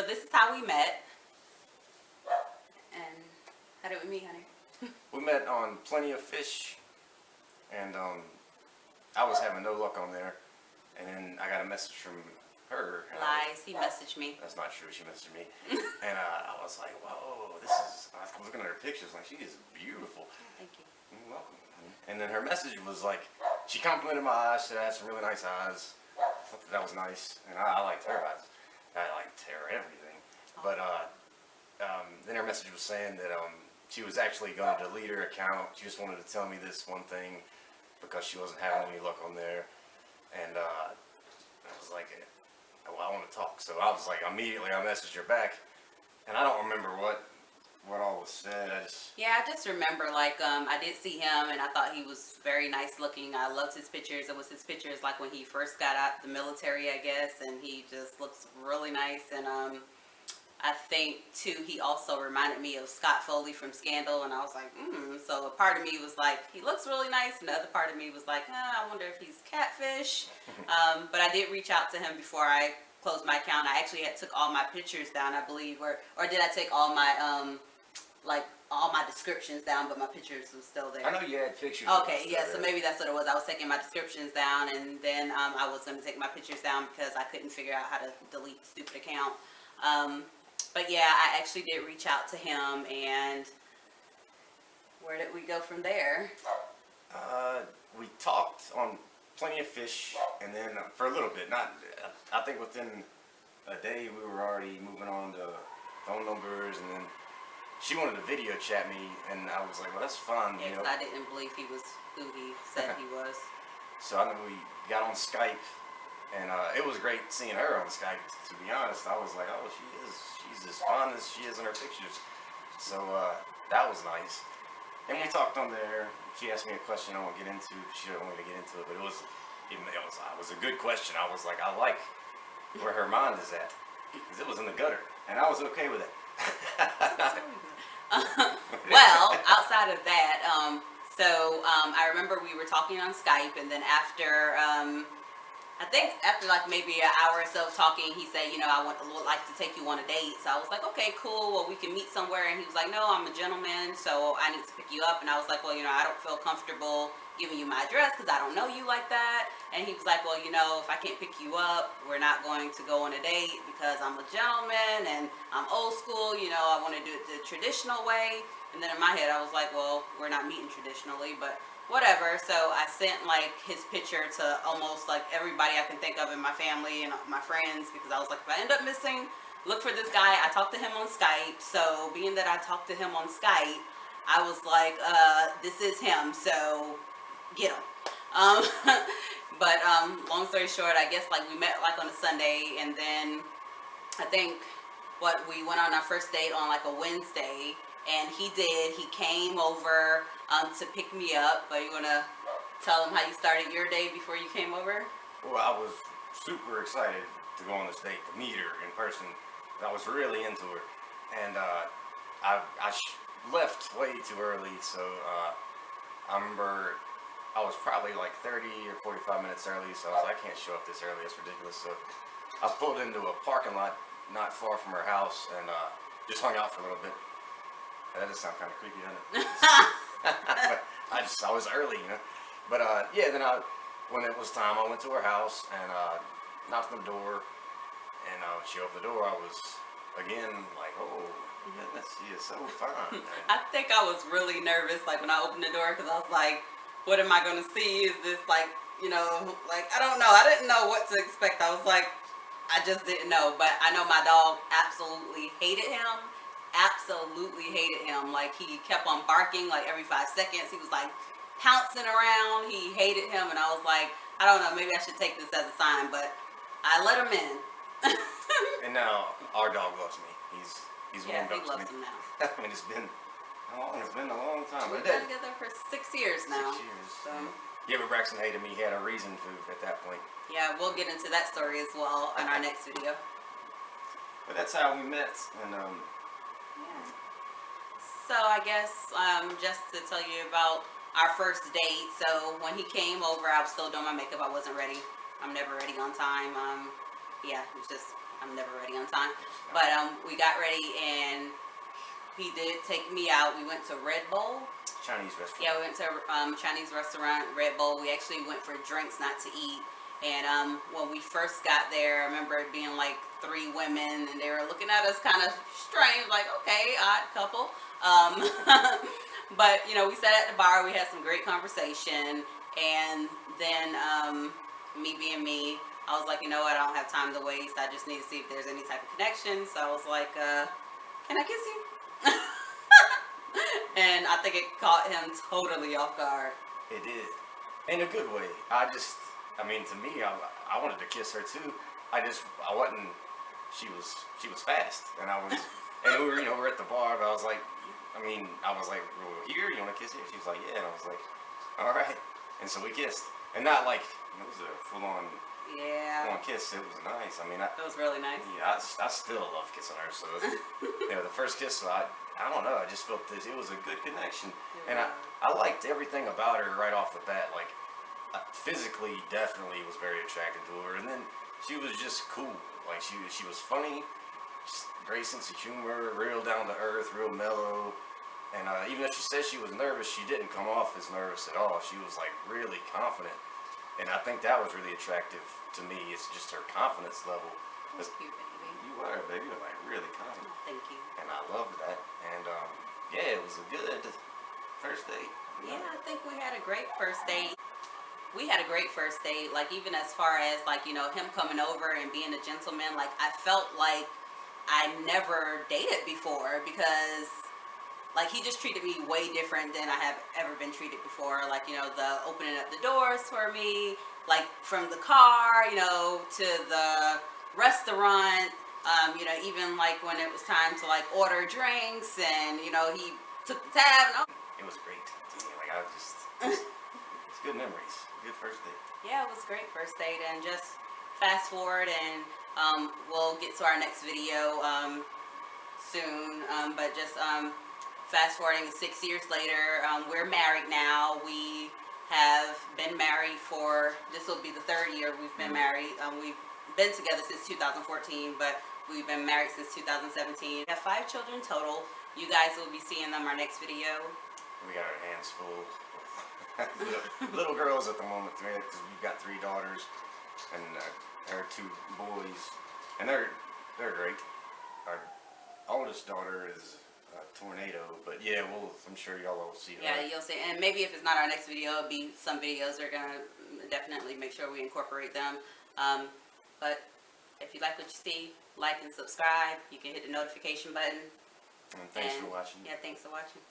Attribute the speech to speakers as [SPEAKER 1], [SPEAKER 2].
[SPEAKER 1] this is how we met. And how did we meet, honey?
[SPEAKER 2] We met on Plenty of Fish, and I was having no luck on there, and then I got a message from her.
[SPEAKER 1] Lies. He messaged me.
[SPEAKER 2] That's not true. She messaged me, and I was like, "Whoa, this is." I was looking at her pictures, like she is beautiful.
[SPEAKER 1] Thank you.
[SPEAKER 2] You're welcome. And then her message was like, she complimented my eyes. She said I had some really nice eyes. I thought that was nice, and I liked her eyes. I liked her everything. But then her message was saying that she was actually going to delete her account. She just wanted to tell me this one thing because she wasn't having any luck on there. And I was like, well, I want to talk. So I was like, immediately I messaged her back, and I don't remember what all was said.
[SPEAKER 1] I just remember, like, I did see him, and I thought he was very nice looking. I loved his pictures. It was his pictures, like, when he first got out the military, I guess, and he just looks really nice. And I think, too, he also reminded me of Scott Foley from Scandal, and I was like, So a part of me was like, he looks really nice, and the other part of me was like, I wonder if he's catfish. But I did reach out to him before I closed my account. I actually took all my pictures down, I believe, or did I take all my all my descriptions down, but my pictures were still there.
[SPEAKER 2] I know you had pictures.
[SPEAKER 1] Okay, yeah, so maybe that's what it was. I was taking my descriptions down, and then I was going to take my pictures down because I couldn't figure out how to delete the stupid account. But yeah, I actually did reach out to him, and where did we go from there?
[SPEAKER 2] We talked on Plenty of Fish, and then for a little bit, I think within a day we were already moving on to phone numbers, and then she wanted to video chat me, and I was like, well, that's fun.
[SPEAKER 1] Yeah, because I didn't believe he was who he said he was.
[SPEAKER 2] So I know we got on Skype, and it was great seeing her on Skype, to be honest. I was like, oh, she's as fun as she is in her pictures. So that was nice. And we talked on there. She asked me a question I won't get into. She didn't want me to get into it, but it was a good question. I was like, I like where her mind is at, because it was in the gutter, and I was okay with it.
[SPEAKER 1] Well, outside of that, I remember we were talking on Skype, and then after, I think after like maybe an hour or so of talking, he said, I would like to take you on a date. So I was like, okay, cool. Well, we can meet somewhere. And he was like, no, I'm a gentleman, so I need to pick you up. And I was like, well, I don't feel comfortable giving you my address because I don't know you like that. And he was like, well, if I can't pick you up, we're not going to go on a date because I'm a gentleman and I'm old school. I want to do it the traditional way. And then in my head, I was like, well, we're not meeting traditionally, but whatever. So I sent like his picture to almost like everybody I can think of in my family and my friends, because I was like, if I end up missing, look for this guy. I talked to him on Skype. So being that I talked to him on Skype, I was like, this is him. So get him. But long story short, I guess like we met like on a Sunday, and then I think we went on our first date on like a Wednesday, and he came over to pick me up. But you want to tell him how you started your day before you came over?
[SPEAKER 2] Well, I was super excited to go on this date, to meet her in person. I was really into her, and I left way too early, so I remember I was probably like 30 or 45 minutes early, so I was like, I can't show up this early, it's ridiculous. So I pulled into a parking lot not far from her house, and just hung out for a little bit. That does sound kind of creepy, doesn't it? But I was early, But then when it was time, I went to her house and knocked on the door, and she opened the door. I was again like, oh goodness, she is so fine.
[SPEAKER 1] I think I was really nervous, like when I opened the door, because I was like, what am I going to see? Is this like, like, I don't know. I didn't know what to expect. I was like, I just didn't know. But I know my dog absolutely hated him. Absolutely hated him. Like, he kept on barking like every 5 seconds. He was like pouncing around. He hated him. And I was like, I don't know, maybe I should take this as a sign. But I let him in.
[SPEAKER 2] And now our dog loves me. He's warmed up to me.
[SPEAKER 1] Yeah, he loves him now.
[SPEAKER 2] I mean, it's been how long? It's been a long time.
[SPEAKER 1] We've been together for 6 years now.
[SPEAKER 2] 6 years.
[SPEAKER 1] So.
[SPEAKER 2] Yeah, but Braxton hated me. He had a reason to at that point.
[SPEAKER 1] Yeah, we'll get into that story as well in our next video.
[SPEAKER 2] But that's how we met, and
[SPEAKER 1] Yeah. So I guess just to tell you about our first date. So when he came over, I was still doing my makeup. I wasn't ready. I'm never ready on time. Yeah, it was just I'm never ready on time. But we got ready and he did take me out. We went to Red Bull.
[SPEAKER 2] Chinese restaurant.
[SPEAKER 1] Yeah, we went to Chinese restaurant, Red Bull. We actually went for drinks, not to eat. And when we first got there, I remember it being like 3 women, and they were looking at us kind of strange, like, okay, odd couple. But, you know, we sat at the bar. We had some great conversation. And then me being me, I was like, you know what, I don't have time to waste. I just need to see if there's any type of connection. So I was like, can I kiss you? And I think it caught him totally off guard.
[SPEAKER 2] It did, in a good way. I mean, to me, I wanted to kiss her too. I wasn't. She was fast, and and we were at the bar. But I was like, well, here, you want to kiss here? She was like, yeah, and I was like, all right. And so we kissed, and not like it was a full on kiss. It was nice. I mean,
[SPEAKER 1] it was really nice.
[SPEAKER 2] Yeah, I still love kissing her. So, you know, the first kiss, I don't know. I just felt this. It was a good connection, and I liked everything about her right off the bat. Like, physically, definitely was very attracted to her, and then she was just cool. Like, she was funny, just great sense of humor, real down to earth, real mellow. And even though she said she was nervous, she didn't come off as nervous at all. She was like really confident, and I think that was really attractive to me. It's just her confidence level.
[SPEAKER 1] That's cute, baby.
[SPEAKER 2] You were, baby. You were like really confident.
[SPEAKER 1] Thank you.
[SPEAKER 2] And I loved that. And yeah, it was a good first date.
[SPEAKER 1] Yeah, I think we had a great first date. We had a great first date. Like, even as far as like, you know, him coming over and being a gentleman. Like, I felt like I never dated before because, like, he just treated me way different than I have ever been treated before. Like, you know, the opening up the doors for me, like from the car, you know, to the restaurant. You know, even like when it was time to like order drinks, and you know, he took the tab. And
[SPEAKER 2] it was great. Like, it's good memories. Good first date.
[SPEAKER 1] Yeah, it was great first date. And just fast forward, and we'll get to our next video soon. But just fast forwarding 6 years later, we're married now. We have been married for, this will be the 3rd year we've been married. We've been together since 2014, but we've been married since 2017. We have 5 children total. You guys will be seeing them our next video.
[SPEAKER 2] We got our hands full with little girls at the moment, because we've got 3 daughters and our 2 boys, and they're great. Our oldest daughter is a tornado, but yeah, I'm sure y'all will see her.
[SPEAKER 1] Yeah, you'll see, and maybe if it's not our next video, it'll be some videos. We're gonna definitely make sure we incorporate them. But if you like what you see, like and subscribe. You can hit the notification button.
[SPEAKER 2] And thanks for watching.
[SPEAKER 1] Yeah, thanks for watching.